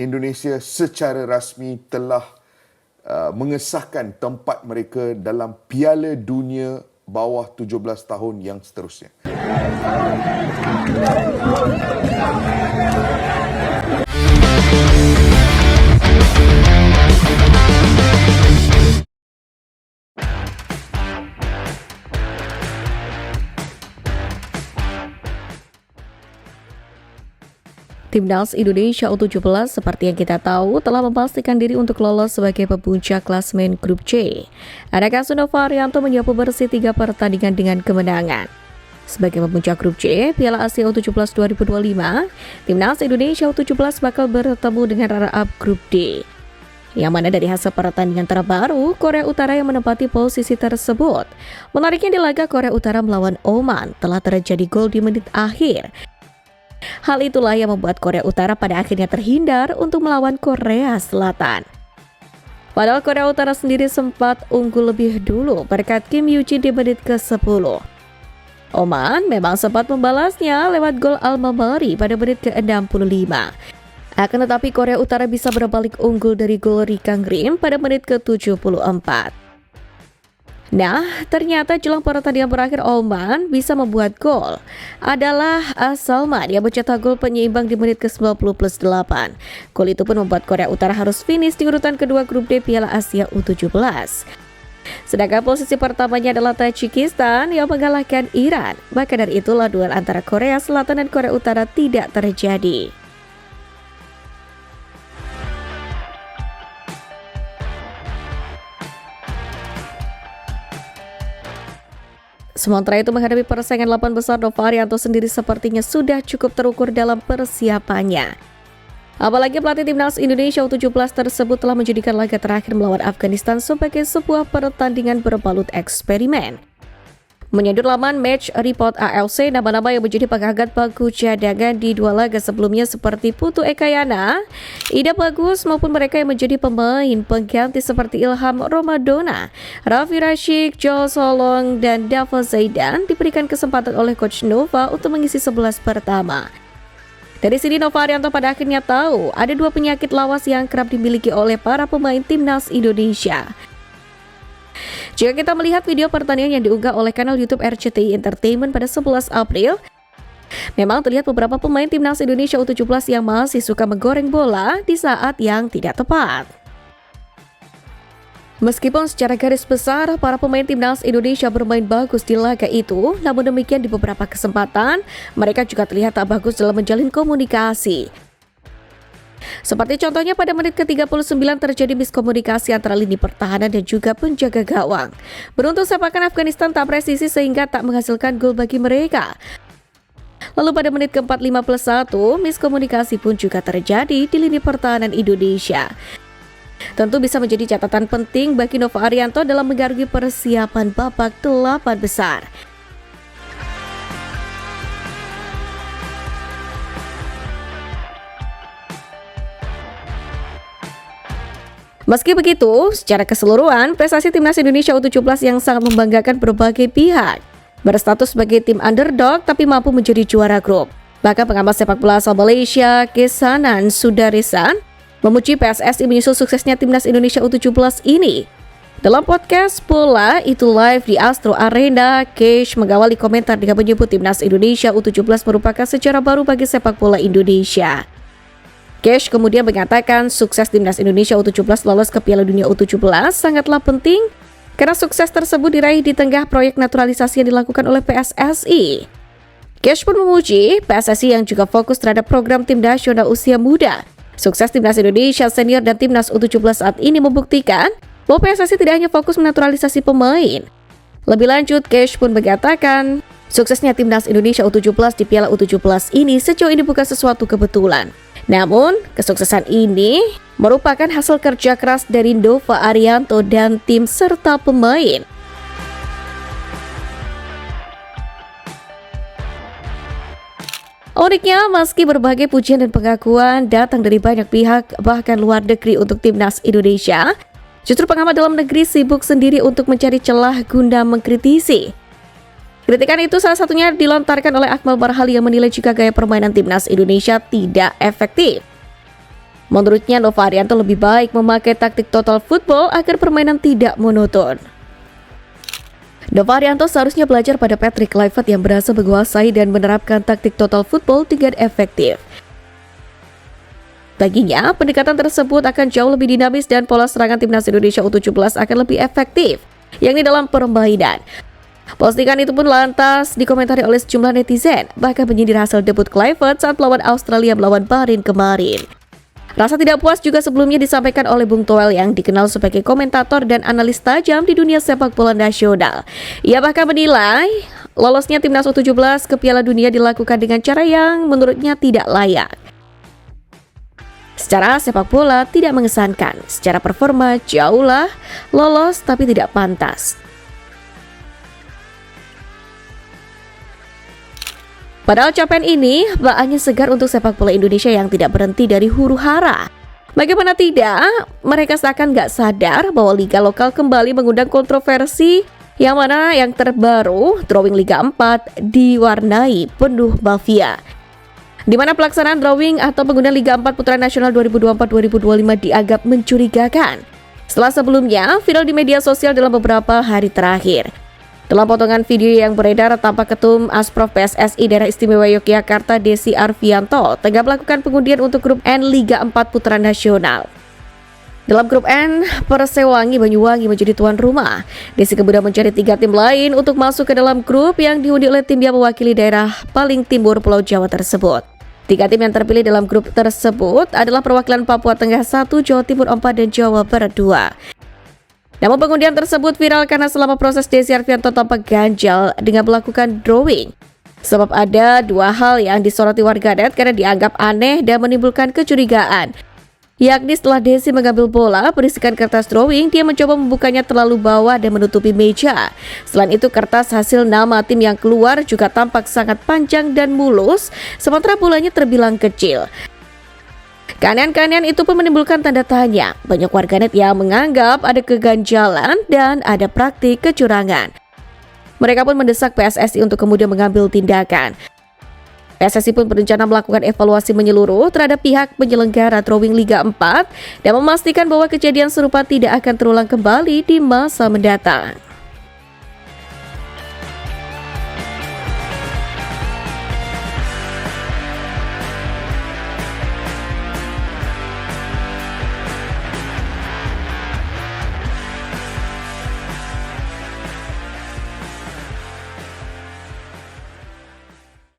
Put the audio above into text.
Indonesia secara rasmi telah mengesahkan tempat mereka dalam Piala Dunia bawah 17 tahun yang seterusnya. Timnas Indonesia U17 seperti yang kita tahu telah memastikan diri untuk lolos sebagai pemuncak klasemen grup C. Adakah Nova Arianto menyapu bersih 3 pertandingan dengan kemenangan. Sebagai pemuncak grup C, Piala Asia U17 2025, Timnas Indonesia U17 bakal bertemu dengan runner-up grup D. Yang mana dari hasil pertandingan terbaru, Korea Utara yang menempati posisi tersebut. Menariknya di laga Korea Utara melawan Oman telah terjadi gol di menit akhir. Hal itulah yang membuat Korea Utara pada akhirnya terhindar untuk melawan Korea Selatan. Padahal Korea Utara sendiri sempat unggul lebih dulu berkat Kim Yoo-jin di menit ke-10. Oman memang sempat membalasnya lewat gol Al-Mamari pada menit ke-65. Akan tetapi Korea Utara bisa berbalik unggul dari gol Ri Kang-rim pada menit ke-74. Nah, ternyata jelang pertandingan berakhir Oman bisa membuat gol. Adalah Salman yang mencetak gol penyeimbang di menit ke-90+8. Gol itu pun membuat Korea Utara harus finish di urutan kedua grup D Piala Asia U17. Sedangkan posisi pertamanya adalah Tajikistan yang mengalahkan Iran. Maka dari itulah duel antara Korea Selatan dan Korea Utara tidak terjadi. Sementara itu menghadapi persaingan 8 besar, Nova Arianto sendiri sepertinya sudah cukup terukur dalam persiapannya. Apalagi pelatih Timnas Indonesia U17 tersebut telah menjadikan laga terakhir melawan Afghanistan sebagai sebuah pertandingan berbalut eksperimen. Menyedot laman Match Report ALC, nama-nama yang menjadi pengangkat bangku cadangan di 2 laga sebelumnya seperti Putu Ekayana, Ida Bagus maupun mereka yang menjadi pemain pengganti seperti Ilham Ramadona, Raffi Rashid, Joel Solong, dan Dava Zaidan diberikan kesempatan oleh Coach Nova untuk mengisi 11 pertama. Dari sini Nova Arianto pada akhirnya tahu ada 2 penyakit lawas yang kerap dimiliki oleh para pemain Timnas Indonesia. Jika kita melihat video pertandingan yang diunggah oleh kanal YouTube RCTI Entertainment pada 11 April, memang terlihat beberapa pemain Timnas Indonesia U17 yang masih suka menggoreng bola di saat yang tidak tepat. Meskipun secara garis besar para pemain Timnas Indonesia bermain bagus di laga itu, namun demikian di beberapa kesempatan mereka juga terlihat tak bagus dalam menjalin komunikasi. Seperti contohnya pada menit ke-39 terjadi miskomunikasi antara lini pertahanan dan juga penjaga gawang. Beruntung sepakan Afghanistan tak presisi sehingga tak menghasilkan gol bagi mereka. Lalu pada menit ke-41, miskomunikasi pun juga terjadi di lini pertahanan Indonesia. Tentu bisa menjadi catatan penting bagi Nova Arianto dalam mengarungi persiapan babak 8 besar. Meski begitu, secara keseluruhan, prestasi Timnas Indonesia U17 yang sangat membanggakan berbagai pihak. Berstatus sebagai tim underdog tapi mampu menjadi juara grup. Bahkan pengamat sepak bola asal Malaysia, Kesanan Sudarisan, memuji PSSI menyusul suksesnya Timnas Indonesia U17 ini. Dalam podcast Bola Itu Live di Astro Arena, Kesh mengawali komentar dengan menyebut Timnas Indonesia U17 merupakan sejarah baru bagi sepak bola Indonesia. Kesh kemudian mengatakan sukses Timnas Indonesia U17 lolos ke Piala Dunia U17 sangatlah penting karena sukses tersebut diraih di tengah proyek naturalisasi yang dilakukan oleh PSSI. Kesh pun memuji PSSI yang juga fokus terhadap program tim nasional usia muda. Sukses Timnas Indonesia senior dan Timnas U17 saat ini membuktikan bahwa PSSI tidak hanya fokus menaturalisasi pemain. Lebih lanjut, Kesh pun mengatakan suksesnya Timnas Indonesia U17 di Piala U17 ini sejauh ini bukan sesuatu kebetulan. Namun, kesuksesan ini merupakan hasil kerja keras dari Nova Arianto dan tim serta pemain. Uniknya, meski berbagai pujian dan pengakuan datang dari banyak pihak, bahkan luar negeri untuk Timnas Indonesia, justru pengamat dalam negeri sibuk sendiri untuk mencari celah guna mengkritisi. Kritikan itu salah satunya dilontarkan oleh Akmal Marhali yang menilai jika gaya permainan Timnas Indonesia tidak efektif. Menurutnya, Novarianto lebih baik memakai taktik total football agar permainan tidak monoton. Novarianto seharusnya belajar pada Patrick Kluivert yang berhasil menguasai dan menerapkan taktik total football dengan efektif. Baginya, pendekatan tersebut akan jauh lebih dinamis dan pola serangan timnas Indonesia U17 akan lebih efektif, yakni dalam permainan. Postingan itu pun lantas dikomentari oleh sejumlah netizen, bahkan menyindir hasil debut Kluivert saat melawan Australia melawan Bahrain kemarin. Rasa tidak puas juga sebelumnya disampaikan oleh Bung Toel yang dikenal sebagai komentator dan analis tajam di dunia sepak bola nasional. Ia bahkan menilai lolosnya timnas U17 ke Piala Dunia dilakukan dengan cara yang menurutnya tidak layak. Secara sepak bola tidak mengesankan, secara performa jauhlah lolos tapi tidak pantas. Padahal capaian ini bak angin segar untuk sepak bola Indonesia yang tidak berhenti dari huru hara. Bagaimana tidak, mereka seakan gak sadar bahwa liga lokal kembali mengundang kontroversi yang mana yang terbaru, drawing Liga 4 diwarnai penuh mafia. Di mana pelaksanaan drawing atau pengguna Liga 4 Putra Nasional 2024-2025 dianggap mencurigakan. Setelah sebelumnya viral di media sosial dalam beberapa hari terakhir. Dalam potongan video yang beredar, tampak Ketum Asprof PSSI Daerah Istimewa Yogyakarta Desi Arfianto tengah melakukan pengundian untuk grup N Liga 4 Putra Nasional. Dalam grup N, Persewangi Banyuwangi menjadi tuan rumah. Desi kemudian mencari 3 tim lain untuk masuk ke dalam grup yang diundi oleh tim yang mewakili daerah paling timur Pulau Jawa tersebut. 3 tim yang terpilih dalam grup tersebut adalah perwakilan Papua Tengah 1, Jawa Timur 4, dan Jawa Barat 2. Namun pengundian tersebut viral karena selama proses Desi Arfianto tampak ganjal dengan melakukan drawing. Sebab ada 2 hal yang disoroti warganet karena dianggap aneh dan menimbulkan kecurigaan. Yakni setelah Desi mengambil bola berisikan kertas drawing, dia mencoba membukanya terlalu bawah dan menutupi meja. Selain itu, kertas hasil nama tim yang keluar juga tampak sangat panjang dan mulus, sementara bolanya terbilang kecil. Keanehan-keanehan itu pun menimbulkan tanda tanya. Banyak warganet yang menganggap ada keganjalan dan ada praktik kecurangan. Mereka pun mendesak PSSI untuk kemudian mengambil tindakan. PSSI pun berencana melakukan evaluasi menyeluruh terhadap pihak penyelenggara drawing Liga 4 dan memastikan bahwa kejadian serupa tidak akan terulang kembali di masa mendatang.